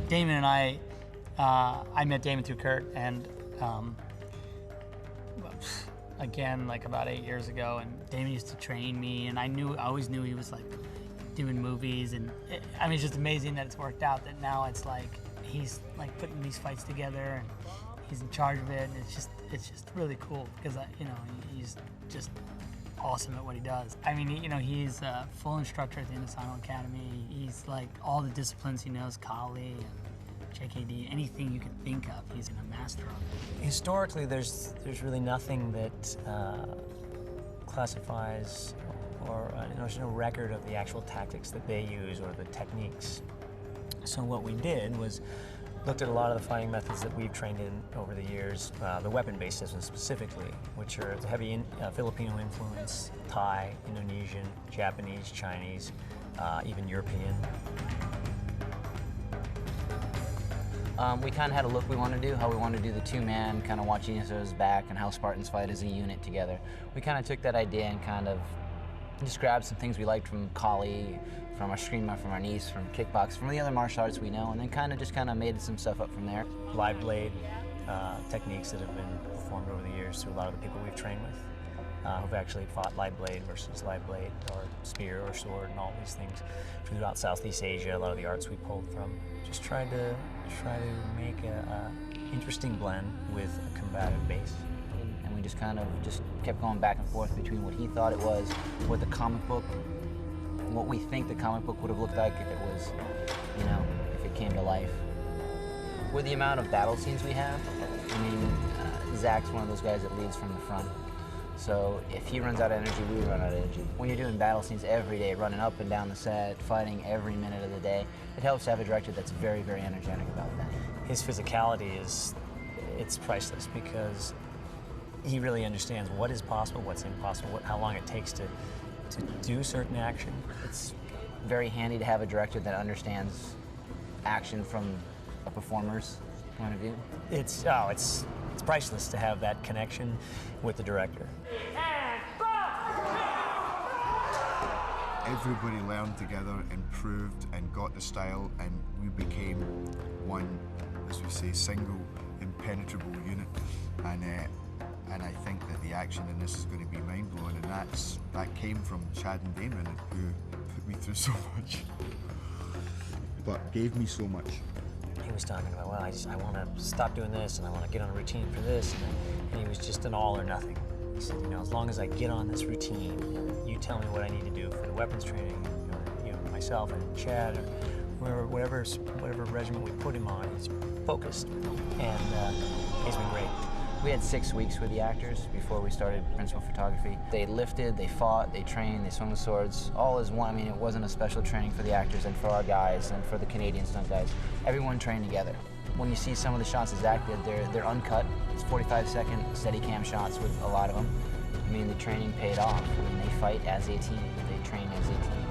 Damon and I met Damon through Kurt, and again, like about 8 years ago, and Damon used to train me, and I always knew he was like doing movies, and I mean, it's just amazing that it's worked out, that now it's like he's like putting these fights together, and he's in charge of it, and it's just really cool, because you know, he's just awesome at what he does. I mean, you know, he's a full instructor at the Inosanto Academy. He's like all the disciplines he knows, Kali and JKD, anything you can think of, he's a master of. Historically, there's really nothing that classifies, or there's no record of the actual tactics that they use or the techniques. So what we did was looked at a lot of the fighting methods that we've trained in over the years, the weapon-based systems specifically, which are the heavy Filipino influence, Thai, Indonesian, Japanese, Chinese, even European. We kind of had a look we wanted to do, how we wanted to do the two-man, kind of watching each other's back, and how Spartans fight as a unit together. We kind of took that idea and kind of just grabbed some things we liked from Kali, from our Eskrima, from our Nice, from kickbox, from the other martial arts we know, and then kind of made some stuff up from there. Live blade techniques that have been performed over the years through a lot of the people we've trained with, who've actually fought live blade versus live blade, or spear or sword, and all these things throughout Southeast Asia. A lot of the arts we pulled from. Just try to make a interesting blend with a combative base. And we just kind of kept going back and forth between what he thought it was, what the comic book, what we think the comic book would have looked like if it was, you know, if it came to life. With the amount of battle scenes we have, I mean, Zach's one of those guys that leads from the front. So if he runs out of energy, we run out of energy. When you're doing battle scenes every day, running up and down the set, fighting every minute of the day, it helps to have a director that's very, very energetic about that. His physicality it's priceless, because he really understands what is possible, what's impossible, how long it takes to do certain action. It's very handy to have a director that understands action from a performer's point of view. It's priceless to have that connection with the director. Everybody learned together, improved, and got the style, and we became one, as we say, single, impenetrable unit. And I think that the action in this is going to be mind-blowing, and that came from Chad and Damon, who put me through so much, but gave me so much. He was talking about, well, I want to stop doing this, and I want to get on a routine for this, and he was just an all or nothing. He said, you know, as long as I get on this routine, and you tell me what I need to do for the weapons training, or, you know, myself and Chad, or whatever regiment we put him on, he's focused, and he's been great. We had 6 weeks with the actors before we started principal photography. They lifted, they fought, they trained, they swung the swords, all as one. I mean, it wasn't a special training for the actors and for our guys and for the Canadian stunt guys. Everyone trained together. When you see some of the shots that Zach did, they're uncut. It's 45-second steady cam shots with a lot of them. I mean, the training paid off. I mean, they fight as a team. They train as a team.